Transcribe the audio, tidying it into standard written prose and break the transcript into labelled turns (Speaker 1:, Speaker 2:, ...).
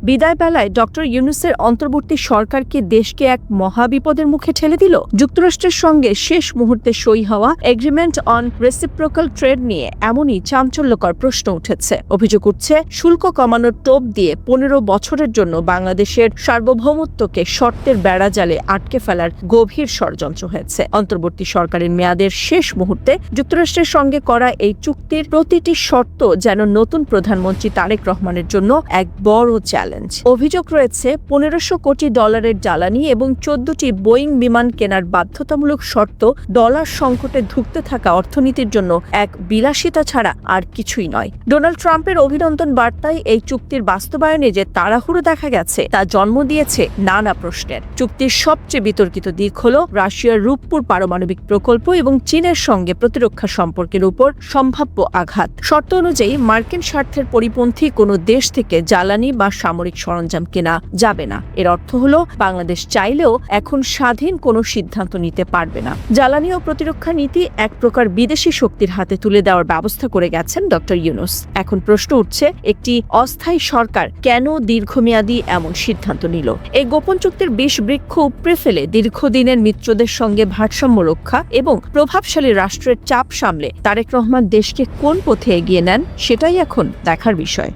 Speaker 1: বিদায় বেলায় ডক্টর ইউনূসের অন্তর্বর্তী সরকারকে দেশকে এক মহাবিপদের মুখে ঠেলে দিল। যুক্তরাষ্ট্রের সঙ্গে শেষ মুহূর্তে সই হওয়া এগ্রিমেন্ট অন রেসিপ্রোকাল ট্রেড নিয়ে এমনই চাঞ্চল্যকর প্রশ্ন উঠেছে। অভিযোগ উঠছে শুল্ক কমানোর টোপ দিয়ে 15 বছরের জন্য বাংলাদেশের সার্বভৌমত্বকে শর্তের বেড়াজালে আটকে ফেলার গভীর ষড়যন্ত্র হয়েছে। অন্তর্বর্তী সরকারের মেয়াদের শেষ মুহূর্তে যুক্তরাষ্ট্রের সঙ্গে করা এই চুক্তির প্রতিটি শর্ত যেন নতুন প্রধানমন্ত্রী তারেক রহমানের জন্য এক বড় চ্যালেঞ্জ। অভিযোগ রয়েছে $1500 কোটি জ্বালানি এবং 14টি বোয়িং বিমান কেনার বাধ্যতামূলক শর্ত ডলার সংকটে ধুঁকতে থাকা অর্থনীতির জন্য এক বিলাসিতা ছাড়া আর কিছুই নয়। ডোনাল্ড ট্রাম্পের অভিনন্দন বার্তায় এই চুক্তির বাস্তবায়নে যে তাড়াহুড়ো দেখা গেছে তা জন্ম দিয়েছে নানা প্রশ্নের। চুক্তির সবচেয়ে বিতর্কিত দিক হল রাশিয়ার রূপপুর পারমাণবিক প্রকল্প এবং চীনের সঙ্গে প্রতিরক্ষা সম্পর্কের উপর সম্ভাব্য আঘাত। শর্ত অনুযায়ী মার্কিন স্বার্থের পরিপন্থী কোনো দেশ থেকে জ্বালানি বা সামরিক সরঞ্জাম কেনা যাবে না। এর অর্থ হল বাংলাদেশ চাইলেও এখন স্বাধীন কোনো সিদ্ধান্ত নিতে পারবে না। জ্বালানি ও প্রতিরক্ষা নীতি এক প্রকার বিদেশি শক্তির হাতে তুলে দেওয়ার ব্যবস্থা করে গেছেন ডক্টর ইউনূস। এখন প্রশ্ন উঠছে, একটি অস্থায়ী সরকার কেন দীর্ঘমেয়াদী এমন সিদ্ধান্ত নিল? এই গোপন চুক্তির বিষ বৃক্ষ উপড়ে ফেলে দীর্ঘদিনের মিত্রদের সঙ্গে ভারসাম্য রক্ষা এবং প্রভাবশালী রাষ্ট্রের চাপ সামলে তারেক রহমান দেশকে কোন পথে এগিয়ে নেন সেটাই এখন দেখার বিষয়।